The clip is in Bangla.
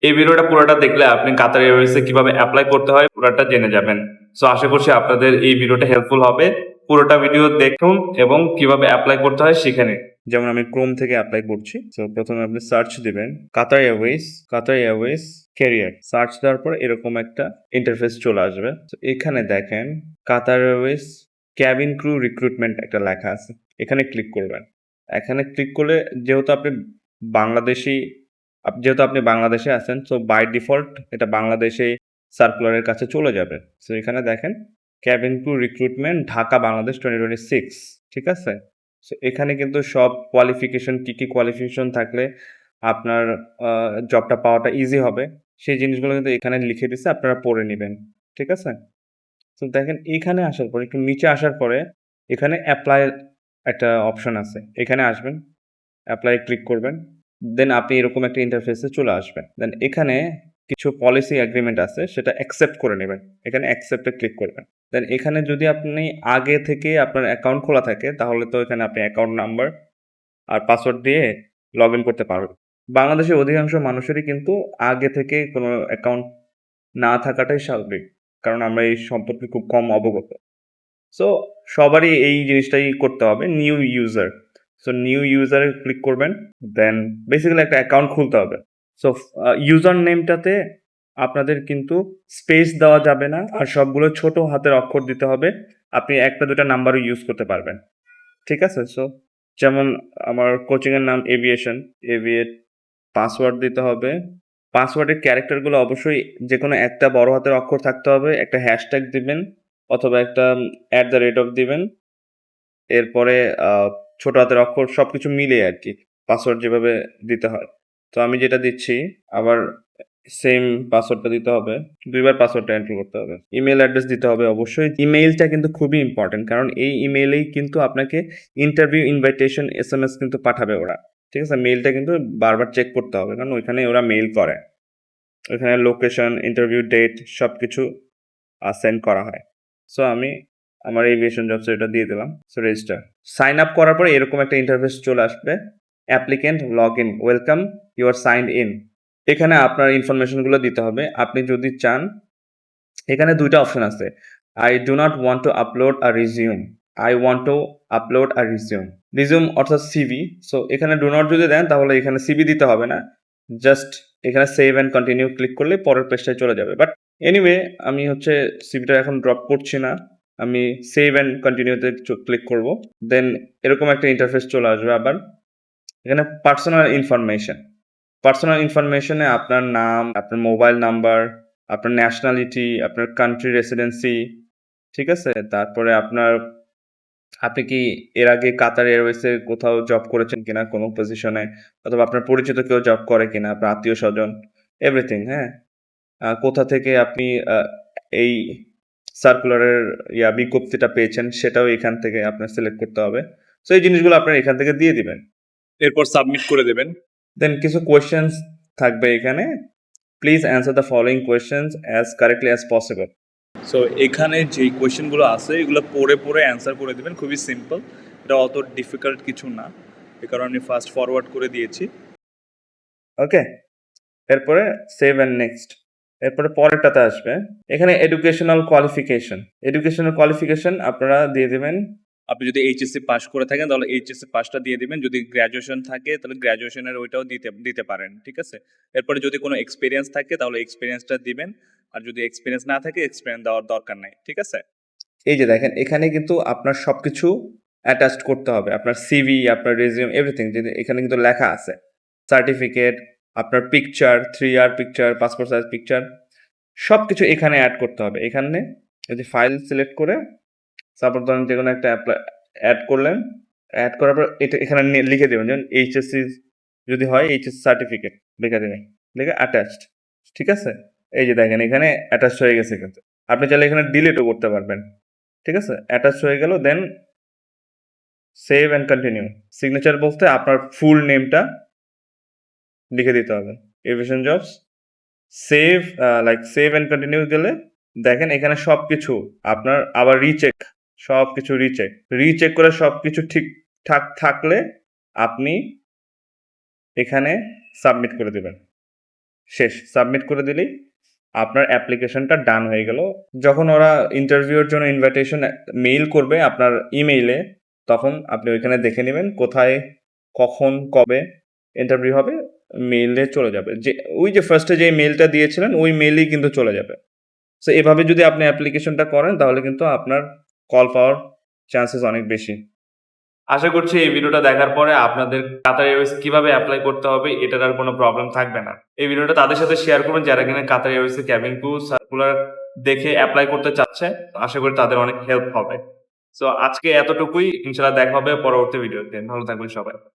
এই ভিডিওটা পুরোটা দেখলে আপনি কাতার এয়ারওয়েজে কিভাবে অ্যাপ্লাই করতে হয় পুরোটা জেনে যাবেন। সো আশা করছি আপনাদের এই ভিডিওটা হেল্পফুল হবে। পুরোটা ভিডিও দেখুন এবং কিভাবে অ্যাপ্লাই করতে হয় শিখে নিন। যেমন আমি ক্রোম থেকে অ্যাপ্লাই করছি। সো প্রথমে আপনি সার্চ দিবেন কাতার এয়ারওয়েজ ক্যারিয়ার। সার্চ দেওয়ার পর এরকম একটা ইন্টারফেস চলে আসবে। তো এখানে দেখেন Qatar Airways cabin crew recruitment একটা লেখা আছে। এখানে ক্লিক করবেন। এখানে ক্লিক করলে যেহেতু আপনি বাংলাদেশে আছেন, সো বাই ডিফল্ট এটা বাংলাদেশে সার্কুলারের কাছে চলে যাবে। সো এখানে দেখেন cabin crew recruitment Dhaka Bangladesh 2026, ঠিক আছে? সো এখানে কিন্তু সব কোয়ালিফিকেশন কি কোয়ালিফিকেশন থাকলে আপনার জবটা পাওয়াটা ইজি হবে সেই জিনিসগুলো কিন্তু এখানে লিখে দিছে, আপনারা পড়ে নিবেন, ঠিক আছে? তো দেখেন এখানে আসার পরে একটু নিচে আসার পরে এখানে অ্যাপ্লাই একটা অপশন আছে। এখানে আসবেন, অ্যাপ্লাই ক্লিক করবেন। দেন আপনি এরকম একটা ইন্টারফেসে চলে আসবেন। দেন এখানে কিছু পলিসি এগ্রিমেন্ট আছে সেটা অ্যাকসেপ্ট করে নেবেন। এখানে অ্যাকসেপ্টে ক্লিক করবেন। দেন এখানে যদি আপনি আগে থেকে আপনার অ্যাকাউন্ট খোলা থাকে তাহলে তো এখানে আপনি অ্যাকাউন্ট নাম্বার আর পাসওয়ার্ড দিয়ে লগইন করতে পারবেন। বাংলাদেশের অধিকাংশ মানুষেরই কিন্তু আগে থেকে কোনো অ্যাকাউন্ট না থাকাটাই স্বাভাবিক। কারণ আমরা এই সম্পর্কে খুব কম অবগত। সো সবারই এই জিনিসটাই করতে হবে। New user. সো নিউ ইউজারে ক্লিক করবেন। দেন বেসিক্যালি একটা অ্যাকাউন্ট খুলতে হবে। সো ইউজার নেমটাতে আপনাদের কিন্তু স্পেস দেওয়া যাবে না আর সবগুলো ছোট হাতের অক্ষর দিতে হবে। আপনি ১টা ২টা নাম্বারও ইউজ করতে পারবেন। ঠিক আছে? সো যেমন আমার কোচিংয়ের নাম এভিয়েশন, এভিয়েট। পাসওয়ার্ড দিতে হবে। পাসওয়ার্ডের ক্যারেক্টারগুলো অবশ্যই যেকোনো একটা বড় হাতের অক্ষর থাকতে হবে। একটা হ্যাশট্যাগ দিবেন অথবা একটা দিবেন। এরপরে আ ছোট হাতের অক্ষর সবকিছু মিলিয়ে আরকি পাসওয়ার্ড যেভাবে দিতে হয়। তো আমি যেটা দিচ্ছি আবার সেম পাসওয়ার্ডটা দিতে হবে। ২ বার পাসওয়ার্ডটা এন্টার করতে হবে। ইমেইল অ্যাড্রেস দিতে হবে অবশ্যই। ইমেইলটা কিন্তু খুবই ইম্পোর্টেন্ট। কারণ এই ইমেইলেই কিন্তু আপনাকে ইন্টারভিউ ইনভাইটেশন এসএমএস কিন্তু পাঠাবে ওরা। ঠিক আছে? মেইলটা কিন্তু বারবার চেক করতে হবে। কারণ ওইখানে ওরা মেইল করে। ওইখানে লোকেশন, ইন্টারভিউ ডেট সবকিছু সেন্ড করা হয়। সো আমি আমার এভিয়েশন জবস এটা দিয়ে দিলাম। So register. সাইন আপ করার পরে এরকম একটা ইন্টারফেস চলে আসবে। Applicant log in. Welcome, you are signed in. এখানে আপনার ইনফরমেশনগুলো দিতে হবে। আপনি যদি চান এখানে ২ টা অপশন আছে। I do not want to upload a resume. I want to upload a resume. resume অর্থাৎ সিভি। সো এখানে ডু নট যদি দেন তাহলে এখানে সিভি দিতে হবে না। জাস্ট এখানে সেভ অ্যান্ড কন্টিনিউ ক্লিক করলে পরের পেজটায় চলে যাবে। বাট এনিওয়ে আমি হচ্ছে সিভিটা এখন ড্রপ করছি না। আমি সেভ অ্যান্ড কন্টিনিউতে ক্লিক করব। দেন এরকম একটা ইন্টারফেস চলে আসবে আবার। এখানে পার্সোনাল ইনফরমেশন। পার্সোনাল ইনফরমেশনে আপনার নাম, আপনার মোবাইল নাম্বার, আপনার ন্যাশনালিটি, আপনার কান্ট্রি রেসিডেন্সি, ঠিক আছে? তারপরে আপনি কি এর আগে কাতার এয়ারওয়েজে কোথাও জব করেছেন কিনা কোনো পজিশনে? অথবা আপনার পরিচিত কেউ জব করে কিনা? আপনার আত্মীয়স্বজন, এভরিথিং, হ্যাঁ? কোথা থেকে আপনি এই সার্কুলারের বিজ্ঞপ্তিটা পেয়েছেন সেটাও এখান থেকে আপনার সিলেক্ট করতে হবে। সো এই জিনিসগুলো আপনার এখান থেকে দিয়ে দিবেন। এরপর সাবমিট করে দেবেন। দেন কিছু কোয়েশ্চেনস থাকবে এখানে। Please answer the following questions as correctly as possible. So এখানে যেই কোয়েশ্চেনগুলো আছে এগুলো পড়ে অ্যান্সার করে দেবেন। খুবই সিম্পল। এটা অত ডিফিকাল্ট কিছু না। এ কারণে আমি ফাস্ট ফরওয়ার্ড করে দিয়েছি। ওকে? এরপরে সেভ অ্যান্ড নেক্সট। এরপরে পরেরটাতে আসবে। এখানে এডুকেশনাল কোয়ালিফিকেশন আপনারা দিয়ে দিবেন। আপনি যদি এইচএসসি পাস করে থাকেন তাহলে এইচএসসি পাসটা দিয়ে দিবেন। যদি গ্র্যাজুয়েশন থাকে তাহলে গ্র্যাজুয়েশনের ওইটাও দিতে পারেন। ঠিক আছে? এরপরে যদি কোনো এক্সপেরিয়েন্স থাকে তাহলে এক্সপেরিয়েন্সটা দিবেন। আর যদি এক্সপেরিয়েন্স না থাকে এক্সপেরিয়েন্স দেওয়ার দরকার নাই। ঠিক আছে? এই যে দেখেন এখানে কিন্তু আপনার সবকিছু অ্যাটাচড করতে হবে। আপনার সিভি, আপনার রেজিউম এভরিথিং যদি এখানে কিন্তু লেখা আছে। সার্টিফিকেট, আপনার picture, 3R picture, passport size picture সবকিছু এখানে এড করতে হবে। এখানে এই যে ফাইল সিলেক্ট করে তারপর ধরেন যেকোনো একটা এড করলেন। এড করার পর এটা এখানে লিখে দিবেন। যেমন এইচএসসি যদি হয় এইচএসসি সার্টিফিকেট লিখে দিবেন। লিখে অ্যাটাচড। ঠিক আছে? এই যে দেখেন এখানে অ্যাটাচড হয়ে গেছে কিন্তু। আপনি চাইলে এখানে ডিলিটও করতে পারবেন। ঠিক আছে? অ্যাটাচ হয়ে গেল। দেন সেভ অ্যান্ড কন্টিনিউ। সিগনেচার বলতে আপনার ফুল নেমটা লিখে দিতে হবে। Aviation jobs. Save and continue গেলে দেখেন এখানে সবকিছু আপনার আবার সবকিছু রিচেক করে সবকিছু ঠিকঠাক থাকলে আপনি এখানে সাবমিট করে দেবেন। শেষ। সাবমিট করে দিলেই আপনার অ্যাপ্লিকেশনটা ডান হয়ে গেল। যখন ওরা ইন্টারভিউয়ের জন্য ইনভাইটেশন মেইল করবে আপনার ইমেইলে, তখন আপনি ওইখানে দেখে নিবেন কোথায়, কখন, কবে ইন্টারভিউ হবে, মেইলে চলে যাবে। ওই যে ফার্স্টে যে মেইলটা দিয়েছিলেন ওই মেইলেই কিন্তু চলে যাবে। সো এভাবে যদি আপনি অ্যাপ্লিকেশনটা করেন তাহলে কিন্তু আপনার কল পাওয়ার চান্সেস অনেক বেশি। আশা করছি এই ভিডিওটা দেখার পরে আপনাদের কাতার এয়ারওয়েজ কিভাবে এপ্লাই করতে হবে এটার আর কোনো প্রবলেম থাকবে না। এই ভিডিওটা তাদের সাথে শেয়ার করবেন যারা কিনা কাতার এয়ারওয়েজের ক্যাবিন ক্রু সার্কুলার দেখে এপ্লাই করতে চাচ্ছে। আশা করি তাদের অনেক হেল্প হবে। সো আজকে এতটুকুই। ইনশাআল্লাহ দেখা হবে পরবর্তী ভিডিওতে। ভালো থাকবেন সবাই।